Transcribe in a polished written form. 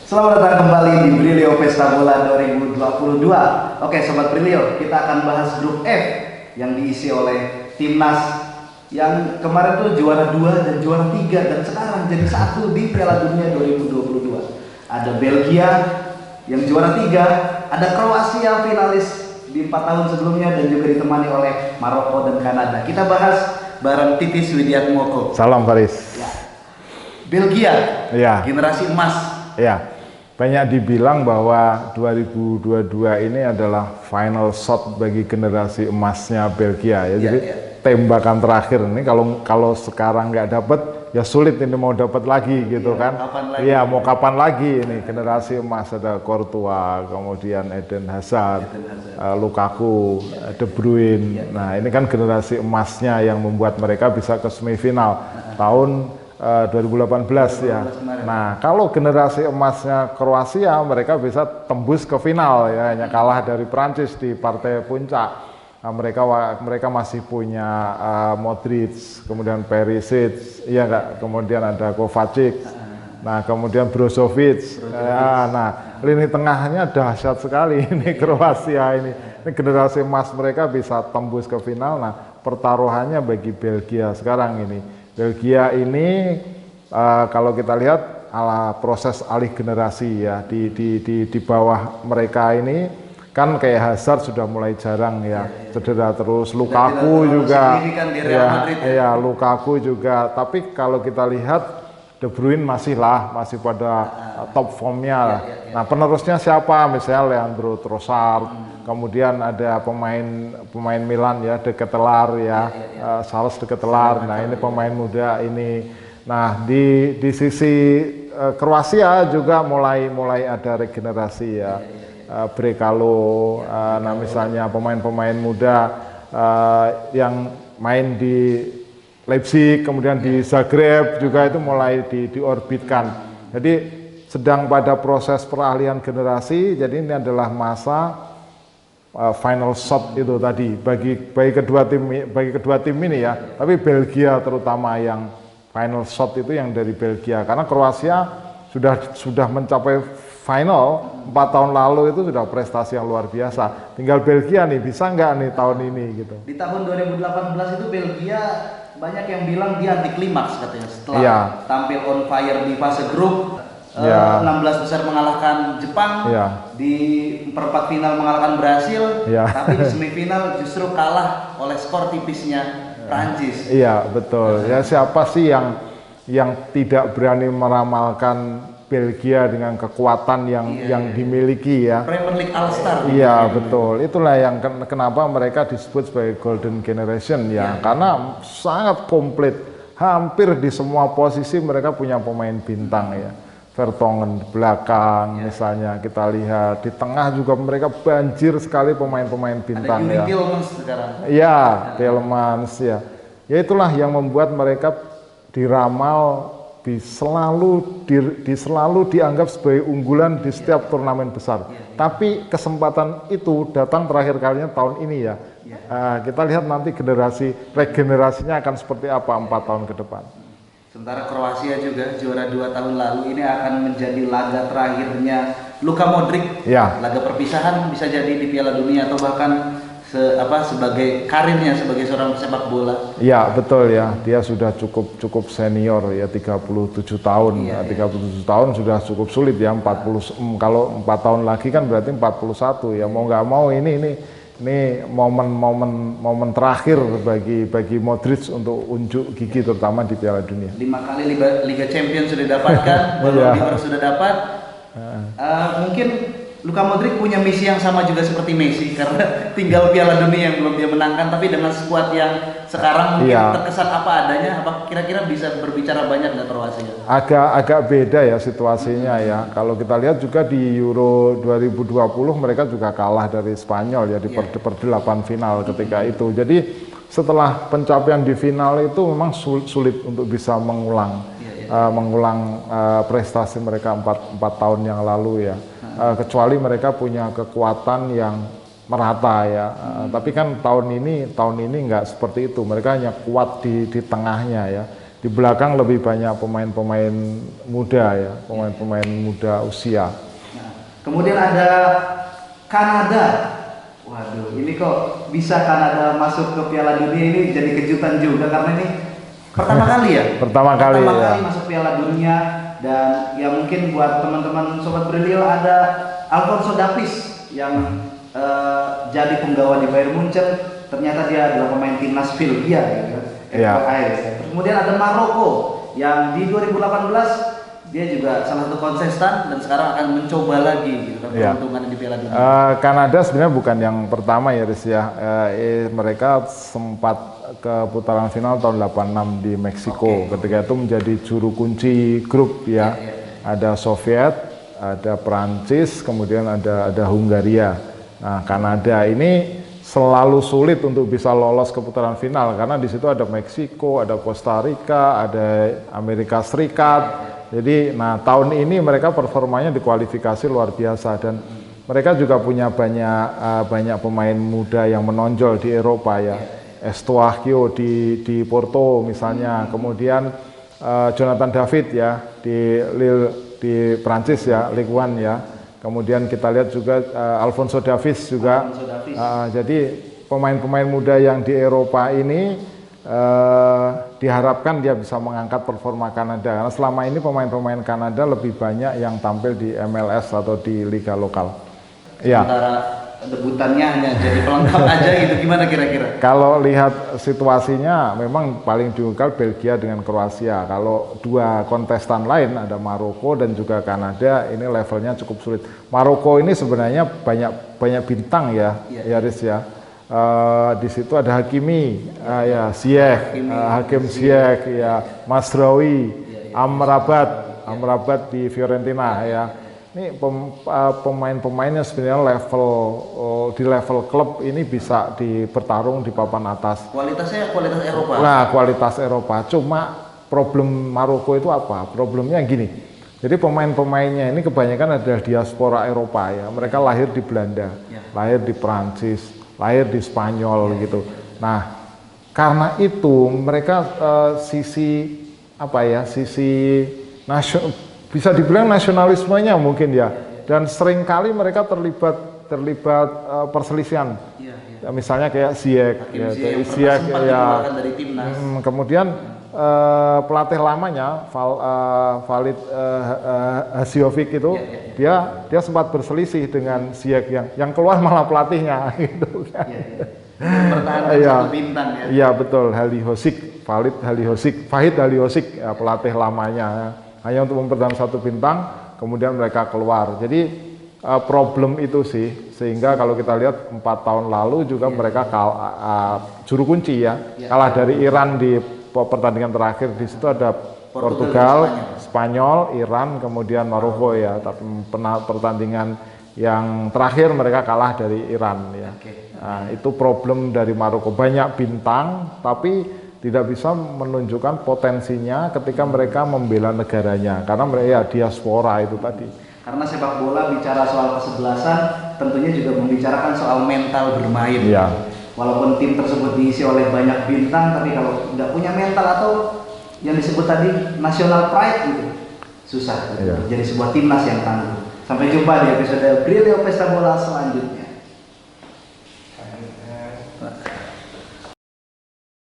Selamat datang kembali di Brilio Pesta Bola 2022. Oke Sobat Brilio, kita akan bahas grup F yang diisi oleh timnas yang kemarin tuh juara 2 dan juara 3 dan sekarang jadi 1 di Piala Dunia 2022. Ada Belgia yang juara 3, ada Kroasia finalis di 4 tahun sebelumnya dan juga ditemani oleh Maroko dan Kanada. Kita bahas bareng Titis Widiatmoko. Salam Faris. Ya. Belgia, Ya. generasi emas. Ya, banyak dibilang bahwa 2022 ini adalah final shot bagi generasi emasnya Belgia ya. Jadi tembakan terakhir ini kalau sekarang nggak dapat ya sulit ini mau dapat lagi gitu kan. Iya, mau kapan lagi ini generasi emas, ada Courtois, kemudian Eden Hazard, Lukaku, De Bruyne. Nah, ini kan generasi emasnya yang membuat mereka bisa ke semifinal tahun 2018 ya. Nah, kalau generasi emasnya Kroasia, mereka bisa tembus ke final ya, hanya kalah dari Prancis di partai puncak. Nah, mereka masih punya Modric, kemudian Perisic, iya enggak? Kemudian ada Kovacic. Nah, kemudian Brozovic. Nah, lini tengahnya dahsyat sekali ini Kroasia ini. Ini generasi emas mereka bisa tembus ke final. Nah, pertaruhannya bagi Belgia sekarang ini. Belgia ini kalau kita lihat proses alih generasi ya di bawah mereka ini kan kayak Hazard sudah mulai jarang ya, cedera terus, Lukaku juga ya Lukaku juga, tapi kalau kita lihat De Bruyne masih pada top formnya lah. Nah, penerusnya siapa? Misalnya Leandro Trossard, kemudian ada pemain Milan ya, De Ketelaar ya, Charles De Ketelaar. Nah, ini pemain muda ini. Nah, di sisi Kroasia juga mulai ada regenerasi ya. Brekalo, nah misalnya pemain-pemain muda yang main di Leipzig, kemudian di Zagreb juga itu mulai diorbitkan. Jadi sedang pada proses peralihan generasi, jadi ini adalah masa final shot itu tadi bagi kedua tim ini ya. Tapi Belgia terutama yang final shot itu yang dari Belgia, karena Kroasia sudah mencapai final 4 tahun lalu, itu sudah prestasi yang luar biasa. Tinggal Belgia nih, bisa nggak nih tahun ini gitu. Di tahun 2018 itu Belgia banyak yang bilang dia anti klimaks katanya setelah tampil on fire di fase grup. 16 besar mengalahkan Jepang, di perempat final mengalahkan Brasil, tapi di semifinal justru kalah oleh skor tipisnya Prancis. Iya betul. Ya siapa sih yang tidak berani meramalkan Belgia dengan kekuatan yang dimiliki ya. Premier League All Star. Iya betul. Itulah yang kenapa mereka disebut sebagai Golden Generation ya. Karena sangat komplit. Hampir di semua posisi mereka punya pemain bintang ya. Vertonghen di belakang misalnya kita lihat, di tengah juga mereka banjir sekali pemain-pemain bintang ya. Tielemans sekarang. Iya, Tielemans ya. Ya itulah yang membuat mereka diramal selalu dianggap sebagai unggulan di setiap turnamen besar. Tapi kesempatan itu datang terakhir kalinya tahun ini ya. Kita lihat nanti regenerasinya akan seperti apa 4 tahun ke depan. Sementara Kroasia juga juara 2 tahun lalu, ini akan menjadi laga terakhirnya Luka Modric. Laga perpisahan bisa jadi di Piala Dunia atau bahkan sebagai karirnya sebagai seorang pesepak bola. Iya betul ya, dia sudah cukup senior ya, 37 tahun. 37 tahun sudah cukup sulit ya. Kalau 4 tahun lagi kan berarti 41 ya, mau nggak mau ini momen terakhir bagi Modric untuk unjuk gigi terutama di Piala Dunia. 5 kali Liga Champions sudah dapatkan, Ballon d'Or sudah dapat. Mungkin Luka Modric punya misi yang sama juga seperti Messi, karena tinggal Piala Dunia yang belum dia menangkan, tapi dengan skuad yang sekarang mungkin terkesan apa adanya. Apa kira-kira bisa berbicara banyak nggak Kroasia? Agak beda ya situasinya ya. Kalau kita lihat juga di Euro 2020 mereka juga kalah dari Spanyol ya di perdelapan final ketika itu. Jadi setelah pencapaian di final itu memang sulit untuk bisa mengulang prestasi mereka 4 tahun yang lalu ya. Kecuali mereka punya kekuatan yang merata ya. Tapi kan tahun ini nggak seperti itu. Mereka hanya kuat di tengahnya ya. di belakang lebih banyak pemain-pemain muda ya, pemain-pemain muda usia. Nah, kemudian ada Kanada. Waduh, ini kok bisa Kanada masuk ke Piala Dunia, ini jadi kejutan juga karena ini pertama kali ya. Pertama kali masuk Piala Dunia. Dan ya mungkin buat teman-teman Sobat Brilio ada Alfonso Davies yang jadi penggawa di Bayern Munchen. Ternyata dia adalah pemain timnas Belgia gitu. Kemudian ada Maroko yang di 2018 dia juga salah satu kontestan dan sekarang akan mencoba lagi gitu kan peruntungan di Piala Dunia. Kanada sebenarnya bukan yang pertama ya Riz ya. Mereka sempat ke putaran final tahun 86 di Meksiko. Ketika itu menjadi juru kunci grup ya. Ada Soviet, ada Prancis, kemudian ada Hungaria. Nah, Kanada ini selalu sulit untuk bisa lolos ke putaran final karena di situ ada Meksiko, ada Costa Rica, ada Amerika Serikat. Jadi, nah tahun ini mereka performanya di kualifikasi luar biasa dan mereka juga punya banyak pemain muda yang menonjol di Eropa ya. Estoachio di Porto misalnya, kemudian Jonathan David ya di Lille di Prancis ya, Ligue 1 ya. Kemudian kita lihat juga Alfonso Davies juga. Jadi pemain-pemain muda yang di Eropa ini diharapkan dia bisa mengangkat performa Kanada karena selama ini pemain-pemain Kanada lebih banyak yang tampil di MLS atau di liga lokal. Sementara debutannya hanya jadi pelengkap aja gitu, gimana kira-kira? Kalau lihat situasinya memang paling diunggul Belgia dengan Kroasia. Kalau dua kontestan lain ada Maroko dan juga Kanada, ini levelnya cukup sulit. Maroko ini sebenarnya banyak bintang ya, Riz ya. Di situ ada Hakimi, ya Ziyech, Hakim Ziyech, ya Mazraoui, Amrabat di Fiorentina ya. Ini pemain-pemainnya sebenarnya di level klub ini bisa bertarung di papan atas. Kualitasnya kualitas Eropa. Nah, kualitas Eropa. Cuma problem Maroko itu apa? Problemnya gini. Jadi pemain-pemainnya ini kebanyakan adalah diaspora Eropa ya. Mereka lahir di Belanda, lahir di Prancis, lahir di Spanyol gitu. Nah, karena itu mereka sisi bisa dibilang nasionalismenya mungkin ya, dan seringkali mereka terlibat perselisihan. Misalnya kayak Ziyech ya, dari timnas. Kemudian pelatih lamanya Valid Hasiovic itu dia sempat berselisih dengan Ziyech yang keluar malah pelatihnya gitu kan. Pertahanan satu bintang ya. Iya betul, Fahid Halihosik ya, pelatih lamanya. Hanya untuk mempertahankan satu bintang, kemudian mereka keluar. Jadi problem itu sih, sehingga kalau kita lihat 4 tahun lalu juga mereka juru kunci ya, kalah dari Iran di pertandingan terakhir. Di situ ada Portugal, Spanyol, Iran, kemudian Maroko ya. Tapi pertandingan yang terakhir mereka kalah dari Iran ya. Nah, itu problem dari Maroko, banyak bintang, tapi tidak bisa menunjukkan potensinya ketika mereka membela negaranya karena mereka diaspora itu tadi. Karena sepak bola bicara soal kesebelasan, tentunya juga membicarakan soal mental bermain. Walaupun tim tersebut diisi oleh banyak bintang, tapi kalau nggak punya mental atau yang disebut tadi national pride gitu, susah jadi sebuah timnas yang tangguh. Sampai jumpa di episode Brilio Pesta Bola selanjutnya.